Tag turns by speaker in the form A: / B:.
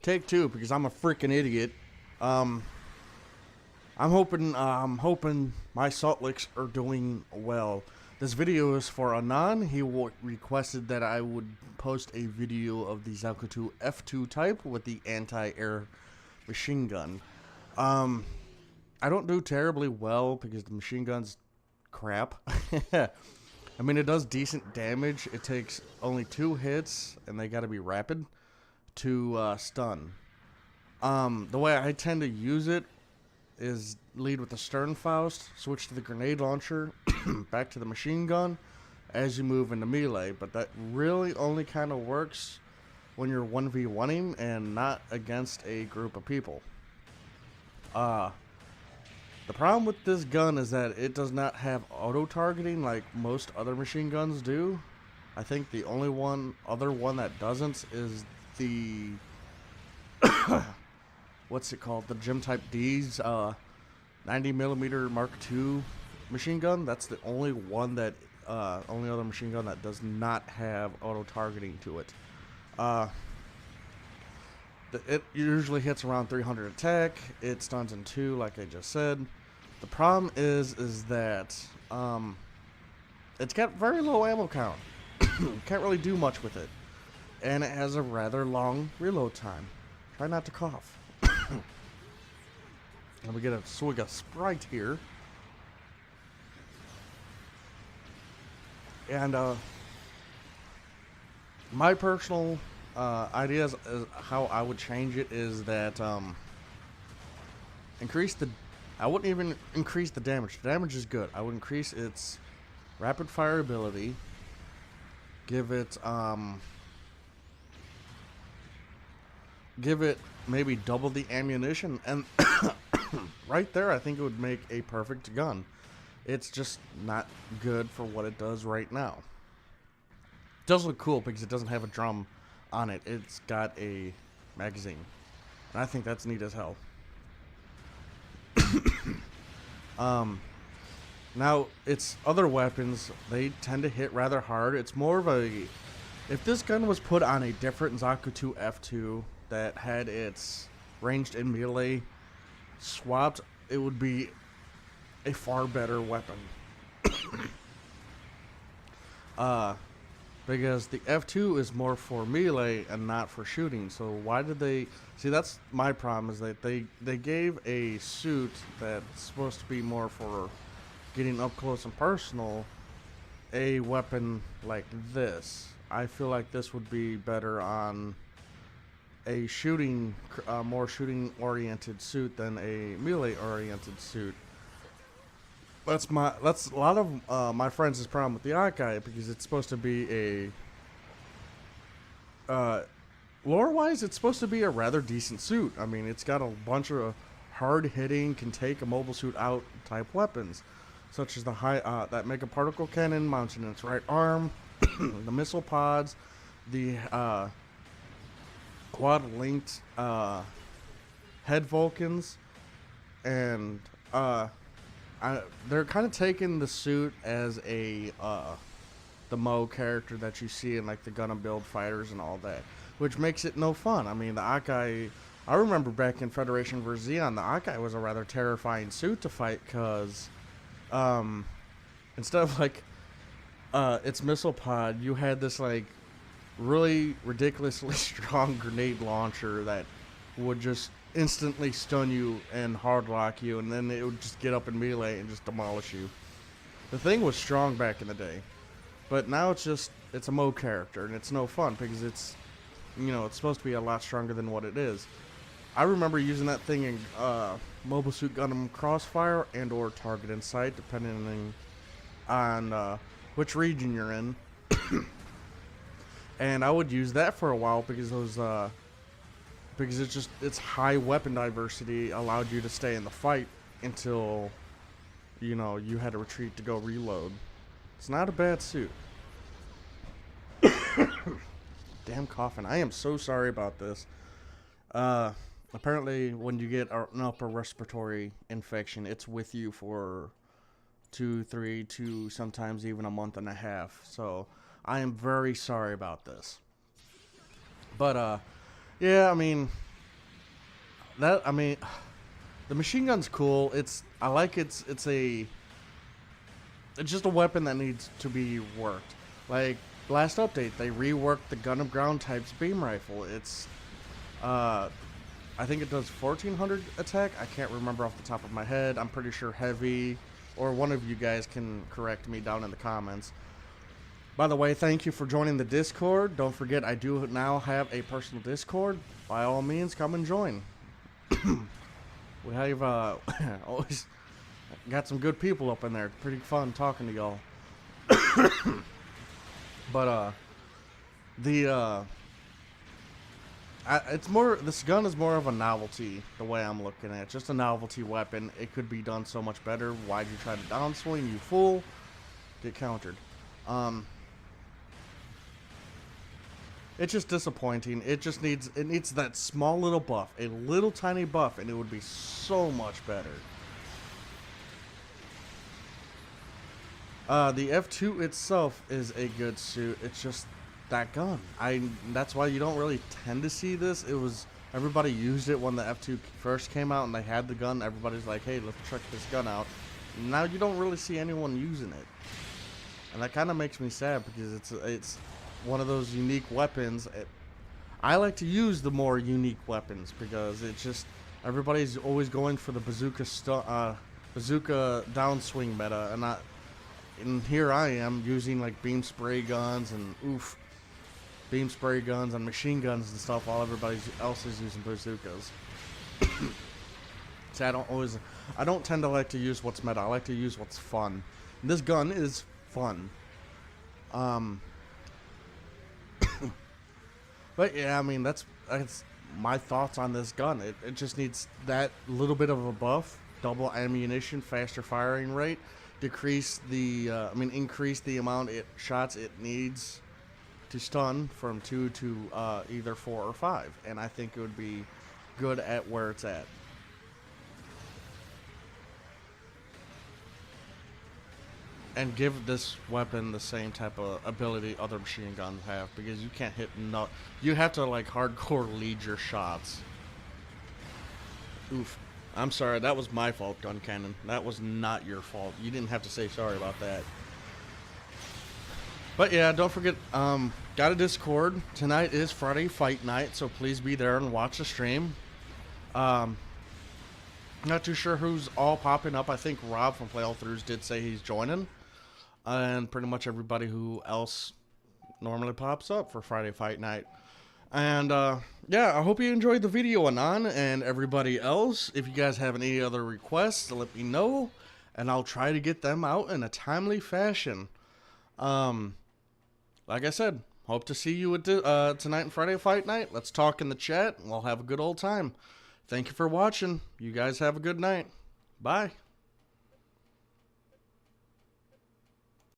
A: Take two, because I'm a freaking idiot. I'm hoping my salt licks are doing well. This video is for Anon. He requested that I would post a video of the GBO2 F2 type with the anti-air machine gun. I don't do terribly well because the machine gun's crap. I mean, it does decent damage. It takes only 2 hits, and they gotta be rapid to stun. The way I tend to use it is lead with the Sternfaust, switch to the grenade launcher, back to the machine gun as you move into melee. But that really only kind of works when you're 1v1ing and not against a group of people. The problem with this gun is that it does not have auto-targeting like most other machine guns do. I think the only other one that doesn't is the what's it called? The Gym Type D's 90mm Mark II machine gun. That's the only one that only other machine gun that does not have auto-targeting to it. It usually hits around 300 attack. It stuns in 2, like I just said. The problem is that it's got very low ammo count. Can't really do much with it, and it has a rather long reload time. Try not to cough. Let me get a swig of Sprite here. And my personal ideas is how I would change it is that I wouldn't even increase the damage. The damage is good. I would increase its rapid fire ability. Give it maybe double the ammunition, and right there I think it would make a perfect gun. It's just not good for what it does right now. It does look cool because it doesn't have a drum on it. It's got a magazine, and I think that's neat as hell. Now its other weapons, they tend to hit rather hard. It's more of a, if this gun was put on a different GBO2 F2 that had its ranged and melee swapped, it would be a far better weapon. Because the F2 is more for melee and not for shooting. So why did they... See, that's my problem, is that they gave a suit that's supposed to be more for getting up close and personal a weapon like this. I feel like this would be better on a shooting, more shooting-oriented suit than a melee-oriented suit. That's a lot of my friends' problem with the Hawkeye, because it's supposed to be a lore-wise, it's supposed to be a rather decent suit. I mean, it's got a bunch of hard-hitting, can take a mobile suit out type weapons, such as the that mega particle cannon mounted in its right arm, the missile pods, the quad-linked head Vulcans, and they're kind of taking the suit as a the Mo character that you see in like the Gundam Build fighters and all that, which makes it no fun. I mean, the Hawkeye, I remember back in Federation vs. Zeon, the Hawkeye was a rather terrifying suit to fight, because instead of like its missile pod, you had this like really ridiculously strong grenade launcher that would just instantly stun you and hard lock you, and then it would just get up in melee and just demolish you. The thing was strong back in the day, but now it's a Mo character, and it's no fun because it's, you know, it's supposed to be a lot stronger than what it is. I remember using that thing in Mobile Suit Gundam Crossfire and or Target and Sight, depending on which region you're in. And I would use that for a while because those because its high weapon diversity allowed you to stay in the fight until, you know, you had to retreat to go reload. It's not a bad suit. Damn coughing. I am so sorry about this. Apparently when you get an upper respiratory infection, it's with you for 2, 3, 2, sometimes even a month and a half. So I am very sorry about this. But yeah, I mean, I mean, the machine gun's cool. I like it's just a weapon that needs to be worked. Like last update, they reworked the gun of ground type's beam rifle. It's I think it does 1400 attack. I can't remember off the top of my head. I'm pretty sure heavy, or one of you guys can correct me down in the comments. By the way, thank you for joining the Discord. Don't forget, I do now have a personal Discord. By all means, come and join. We have always got some good people up in there. Pretty fun talking to y'all. But this gun is more of a novelty, the way I'm looking at it. Just a novelty weapon. It could be done so much better. Why'd you try to downswing, you fool? Get countered. It's just disappointing. It needs that small little buff, a little tiny buff, and it would be so much better. The F2 itself is a good suit. It's just that gun. That's why you don't really tend to see this. Everybody used it when the F2 first came out and they had the gun. Everybody's like, hey, let's check this gun out. Now you don't really see anyone using it. And that kind of makes me sad because it's one of those unique weapons. I like to use the more unique weapons because it's just everybody's always going for the bazooka downswing meta, and here I am using like beam spray guns and beam spray guns and machine guns and stuff while everybody else is using bazookas. So I don't tend to like to use what's meta. I like to use what's fun. And this gun is fun. But yeah, I mean that's my thoughts on this gun. It just needs that little bit of a buff, double ammunition, faster firing rate, increase the amount shots it needs to stun from 2 to either 4 or 5, and I think it would be good at where it's at. And give this weapon the same type of ability other machine guns have, because you can't hit you have to like hardcore lead your shots. Oof. I'm sorry, that was my fault, Gun Cannon. That was not your fault. You didn't have to say sorry about that. But yeah, don't forget, got a Discord. Tonight is Friday Fight Night, so please be there and watch the stream. Not too sure who's all popping up. I think Rob from Play All Throughs did say he's joining. And pretty much everybody who else normally pops up for Friday Fight Night. And yeah, I hope you enjoyed the video, Anon, and everybody else. If you guys have any other requests, let me know, and I'll try to get them out in a timely fashion. Like I said, hope to see you at tonight and Friday Fight Night. Let's talk in the chat, and we'll have a good old time. Thank you for watching. You guys have a good night. Bye.